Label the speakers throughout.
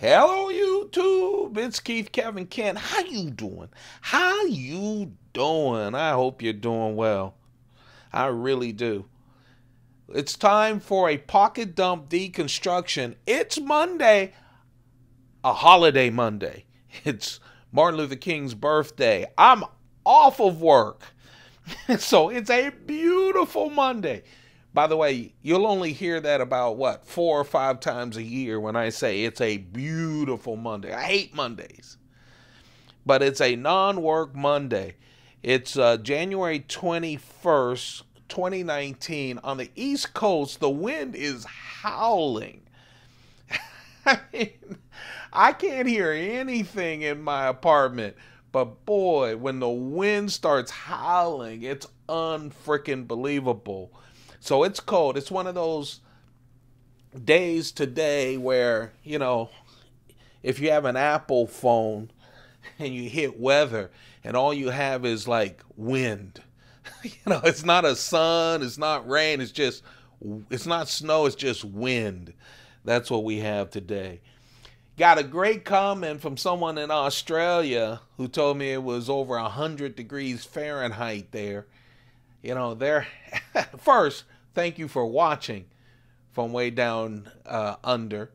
Speaker 1: Hello YouTube, it's Keith, Kevin, Ken. How you doing? How you doing? I hope you're doing well. I really do. It's time for a pocket dump deconstruction. It's Monday, a holiday Monday. It's Martin Luther King's birthday. I'm off of work. So it's a beautiful Monday. By the way, you'll only hear that about, 4 or 5 times a year when I say it's a beautiful Monday. I hate Mondays. But it's a non-work Monday. It's January 21st, 2019. On the East Coast, the wind is howling. I mean, I can't hear anything in my apartment. But boy, when the wind starts howling, it's unfreaking believable. So it's cold. It's one of those days today where, if you have an Apple phone and you hit weather and all you have is like wind. It's not a sun, it's not rain, it's not snow, it's just wind. That's what we have today. Got a great comment from someone in Australia who told me it was over 100 degrees Fahrenheit there. First, thank you for watching from way down under.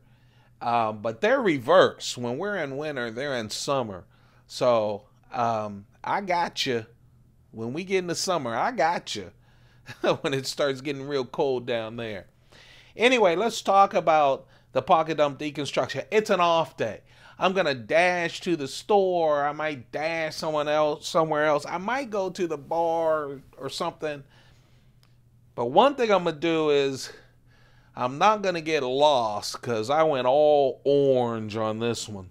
Speaker 1: But they're reverse. When we're in winter, they're in summer. So I got you. When we get into summer, I got you. When it starts getting real cold down there. Anyway, let's talk about the pocket dump deconstruction. It's an off day. I'm going to dash to the store. I might dash somewhere else. I might go to the bar or something. But one thing I'm going to do is I'm not going to get lost because I went all orange on this one.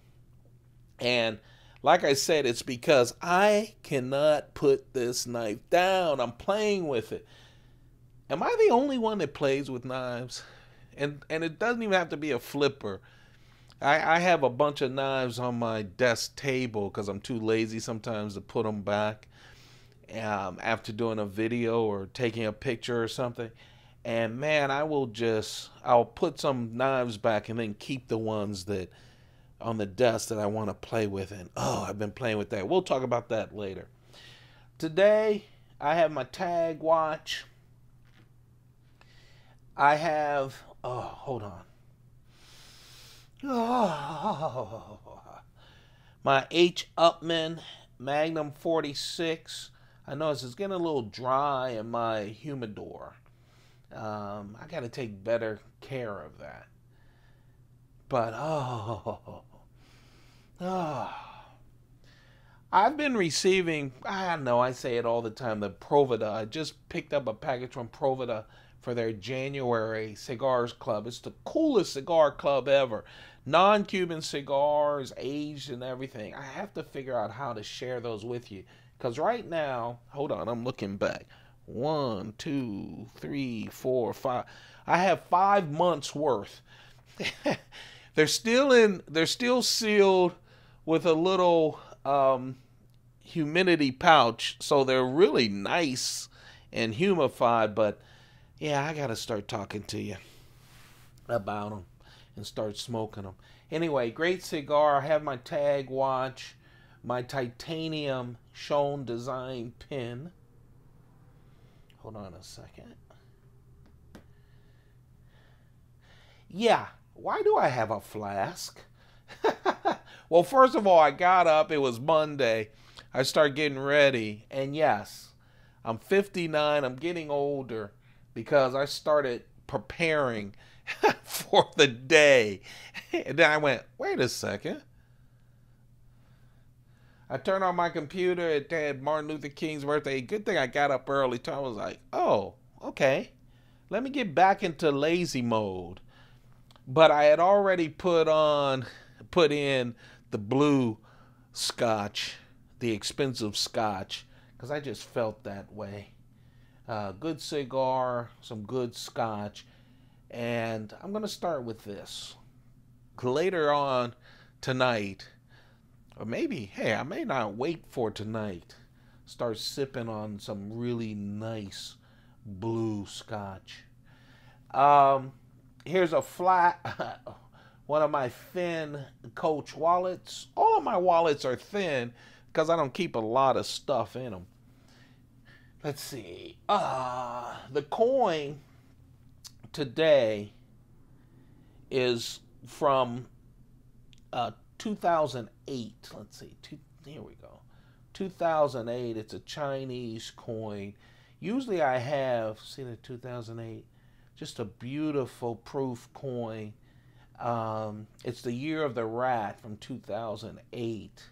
Speaker 1: And like I said, it's because I cannot put this knife down. I'm playing with it. Am I the only one that plays with knives? And it doesn't even have to be a flipper. I have a bunch of knives on my desk table because I'm too lazy sometimes to put them back after doing a video or taking a picture or something. And man, I'll put some knives back and then keep the ones that on the desk that I want to play with. And I've been playing with that. We'll talk about that later. Today, I have my tag watch. I have, hold on. My H. Upman Magnum 46. I notice it's getting a little dry in my humidor. I got to take better care of that. But, I've been receiving, I know I say it all the time, the Provida. I just picked up a package from Provida for their January Cigars Club. It's the coolest cigar club ever. Non-Cuban cigars, aged and everything. I have to figure out how to share those with you. Because right now, hold on, I'm looking back. 1, 2, 3, 4, 5. I have 5 months worth. They're still sealed with a little humidity pouch. So they're really nice and humidified. But yeah, I got to start talking to you about them and start smoking them. Anyway, great cigar. I have my tag watch, my titanium Schoen design pin. Hold on a second. Yeah, why do I have a flask? Well, first of all, I got up. It was Monday. I started getting ready. And yes, I'm 59. I'm getting older because I started preparing for the day. And then I went, wait a second. I turned on my computer. It had Martin Luther King's birthday. Good thing I got up early. So I was like, oh, okay. Let me get back into lazy mode. But I had already put in the blue scotch, the expensive scotch, because I just felt that way. Good cigar, some good scotch. And I'm going to start with this. Later on tonight, or maybe, hey, I may not wait for tonight. Start sipping on some really nice blue scotch. Here's a flat one of my thin Coach wallets. All of my wallets are thin because I don't keep a lot of stuff in them. Let's see. The coin today is from 2008. Let's see. Here we go. 2008. It's a Chinese coin. Usually I have, see the 2008, just a beautiful proof coin. It's the year of the rat from 2008.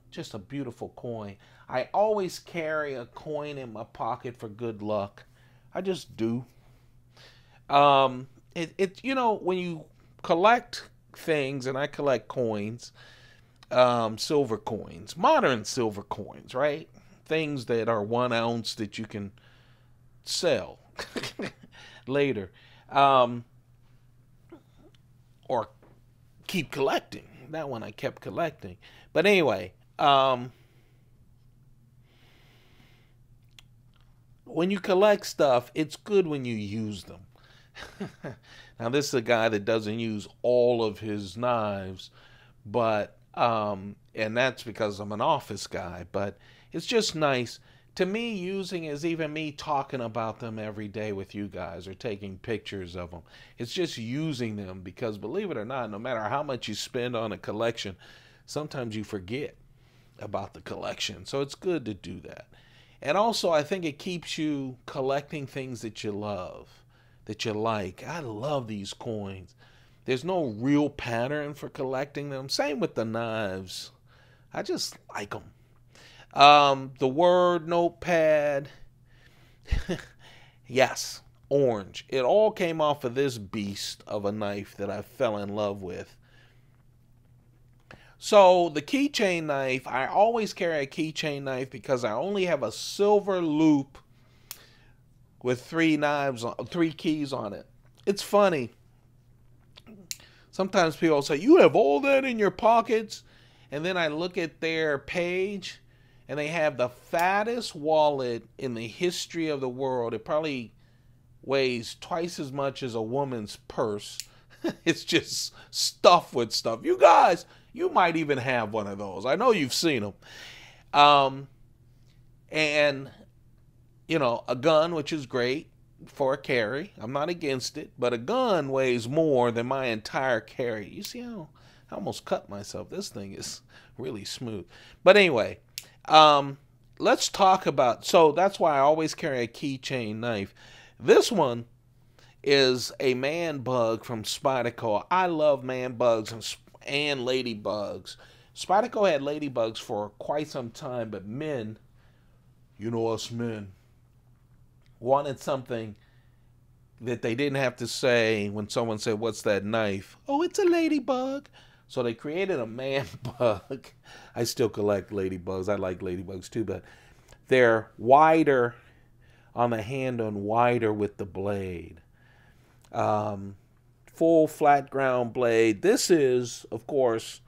Speaker 1: Just a beautiful coin. I always carry a coin in my pocket for good luck. I just do. You know, when you collect things, and I collect coins, silver coins, modern silver coins, right? Things that are 1 ounce that you can sell later, or keep collecting. That one I kept collecting. But anyway, when you collect stuff, it's good when you use them. Now, this is a guy that doesn't use all of his knives, but and that's because I'm an office guy, but it's just nice. To me, using is even me talking about them every day with you guys or taking pictures of them. It's just using them because, believe it or not, no matter how much you spend on a collection, sometimes you forget about the collection. So it's good to do that. And also, I think it keeps you collecting things that you love, that you like. I love these coins. There's no real pattern for collecting them. Same with the knives. I just like them. The word notepad. Yes, orange. It all came off of this beast of a knife that I fell in love with. So the keychain knife, I always carry a keychain knife because I only have a silver loop with 3 keys on it. It's funny. Sometimes people say, you have all that in your pockets. And then I look at their page and they have the fattest wallet in the history of the world. It probably weighs twice as much as a woman's purse. It's just stuffed with stuff. You guys, you might even have one of those. I know you've seen them. And, you know, a gun, which is great for a carry. I'm not against it. But a gun weighs more than my entire carry. You see how I almost cut myself. This thing is really smooth. But anyway, let's talk about, so that's why I always carry a keychain knife. This one is a ManBug from Spyderco. I love ManBugs and ladybugs. Spyderco had ladybugs for quite some time, but men, you know us men, wanted something that they didn't have to say when someone said, what's that knife? Oh, it's a ladybug. So they created a ManBug. I still collect ladybugs. I like ladybugs too, but they're wider on the hand and wider with the blade. Full flat ground blade. This is, of course,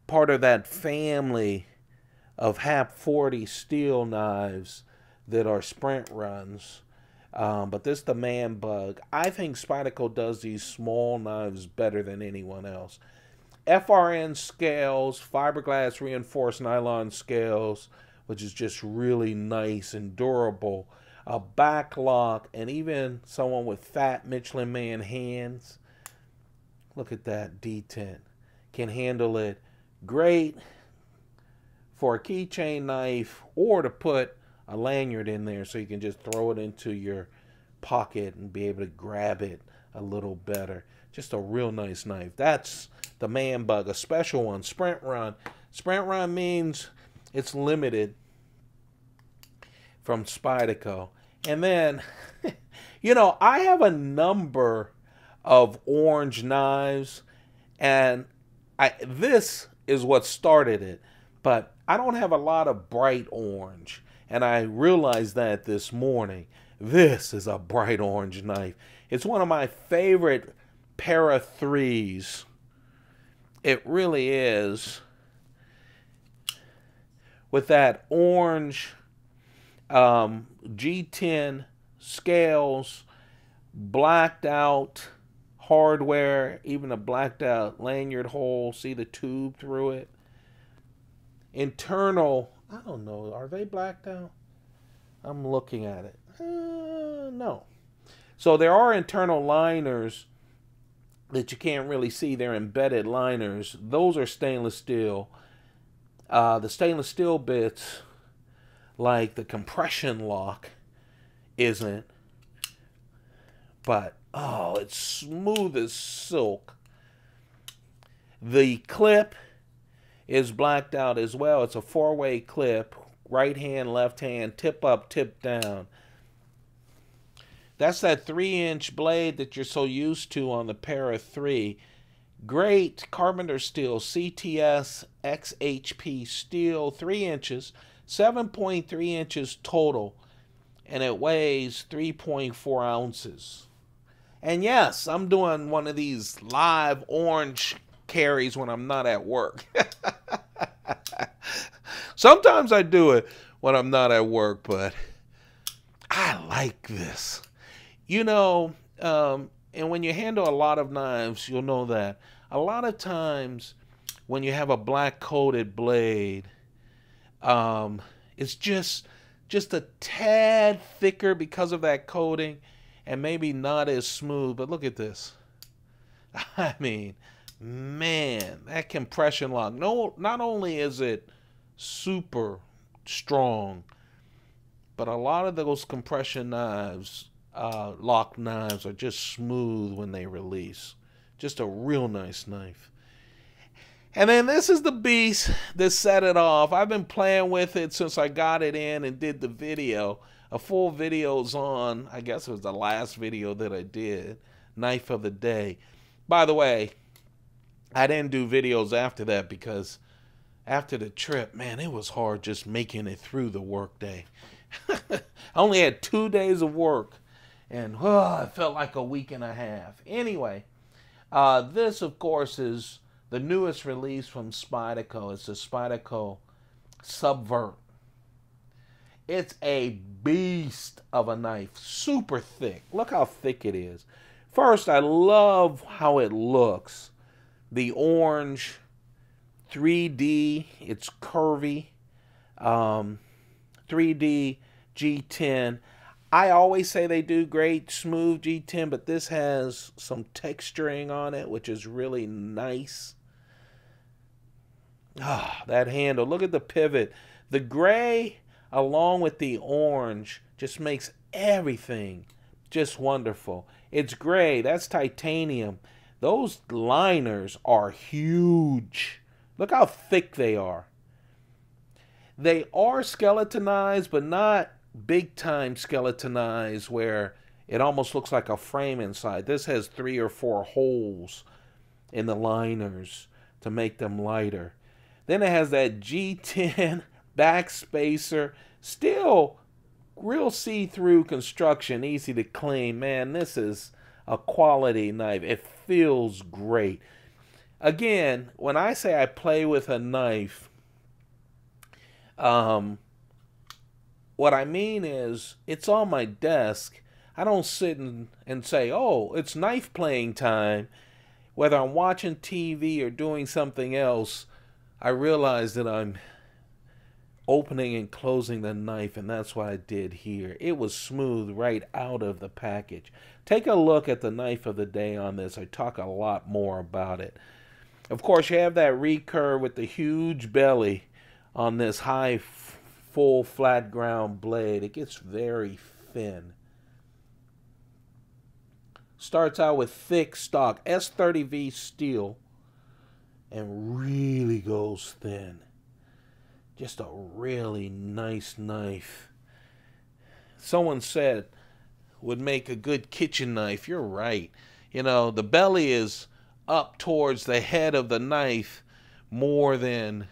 Speaker 1: part of that family of HAP 40 steel knives that are sprint runs. But this is the ManBug. I think Spyderco does these small knives better than anyone else. FRN scales, fiberglass reinforced nylon scales, which is just really nice and durable. A back lock, and even someone with fat Michelin Man hands. Look at that detent. Can handle it. Great for a keychain knife or to put a lanyard in there so you can just throw it into your pocket and be able to grab it a little better. Just a real nice knife. That's the ManBug, a special one. Sprint run. Sprint run means it's limited from Spyderco. And then, you know, I have a number of orange knives, and this is what started it. But I don't have a lot of bright orange, and I realized that this morning. This is a bright orange knife. It's one of my favorite para 3s. It really is. With that orange G10 scales, blacked out hardware, even a blacked out lanyard hole. See the tube through it. Internal, I don't know, are they blacked out? I'm looking at it. No. So there are internal liners that you can't really see. They're embedded liners. Those are stainless steel. The stainless steel bits, like the compression lock, isn't. But, oh, it's smooth as silk. The clip is blacked out as well. It's a 4-way clip. Right hand, left hand, tip up, tip down. That's that 3-inch blade that you're so used to on the Para 3. Great carpenter steel, CTX-XHP steel, 3 inches, 7.3 inches total, and it weighs 3.4 ounces. And yes, I'm doing one of these live orange carries when I'm not at work. Sometimes I do it when I'm not at work, but I like this. You know, and when you handle a lot of knives, you'll know that a lot of times when you have a black coated blade, it's just a tad thicker because of that coating and maybe not as smooth. But look at this. I mean, man, that compression lock. No, not only is it super strong, but a lot of those compression knives, lock knives, are just smooth when they release. Just a real nice knife. And then this is the beast that set it off. I've been playing with it since I got it in and did the video. A full video's on, I guess it was the last video that I did, Knife of the Day. By the way, I didn't do videos after that because after the trip, man, it was hard just making it through the work day. I only had 2 days of work, and it felt like a week and a half. Anyway, this, of course, is the newest release from Spyderco. It's the Spyderco Subvert. It's a beast of a knife, super thick. Look how thick it is. First, I love how it looks. The orange, 3D, it's curvy. 3D G10. I always say they do great smooth G10, but this has some texturing on it, which is really nice. That handle. Look at the pivot. The gray along with the orange just makes everything just wonderful. It's gray. That's titanium. Those liners are huge. Look how thick they are. They are skeletonized, but not big time skeletonized where it almost looks like a frame inside. This has 3 or 4 holes in the liners to make them lighter. Then it has that G10 back spacer. Still real see-through construction, easy to clean. Man, this is a quality knife. It feels great. Again, when I say I play with a knife, what I mean is it's on my desk. I don't sit and say, oh, it's knife playing time. Whether I'm watching TV or doing something else, I realize that I'm opening and closing the knife, and that's what I did here. It was smooth right out of the package. Take a look at the Knife of the Day on this. I talk a lot more about it. Of course, you have that recurve with the huge belly on this high, full, flat ground blade. It gets very thin. Starts out with thick stock S30V steel and really goes thin. Just a really nice knife. Someone said would make a good kitchen knife. You're right. You know, the belly is up towards the head of the knife more than,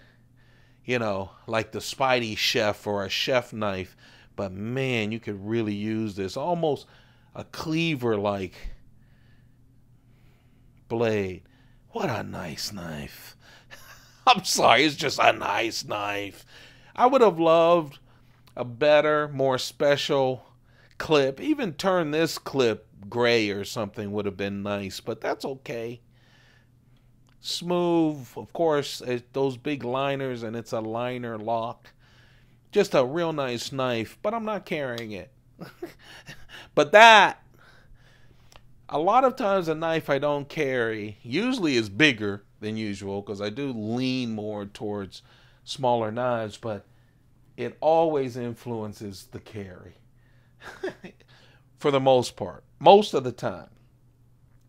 Speaker 1: you know, like the Spidey chef or a chef knife. But man, you could really use this. Almost a cleaver-like blade. What a nice knife. I'm sorry, it's just a nice knife. I would have loved a better, more special clip, even turn this clip gray or something would have been nice, but that's okay. Smooth, of course, those big liners, and it's a liner lock. Just a real nice knife, but I'm not carrying it. But that, a lot of times a knife I don't carry usually is bigger than usual because I do lean more towards smaller knives, but it always influences the carry. For the most part, most of the time.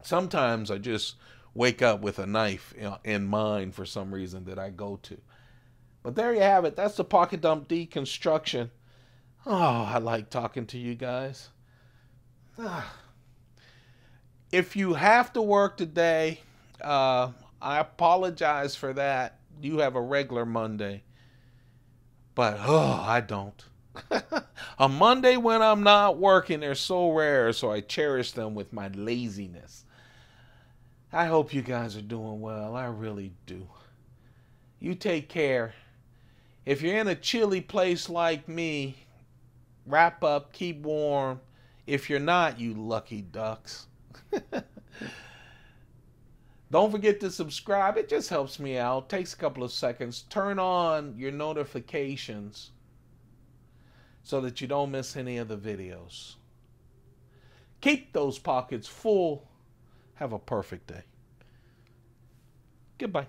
Speaker 1: Sometimes I just wake up with a knife in mind for some reason that I go to. But there you have it. That's the pocket dump deconstruction. Oh, I like talking to you guys. If you have to work today, I apologize for that. You have a regular Monday. But, I don't. A Monday when I'm not working, they're so rare, so I cherish them with my laziness. I hope you guys are doing well. I really do. You take care. If you're in a chilly place like me, wrap up, keep warm. If you're not, you lucky ducks. Don't forget to subscribe. It just helps me out. Takes a couple of seconds. Turn on your notifications so that you don't miss any of the videos. Keep those pockets full. Have a perfect day. Goodbye.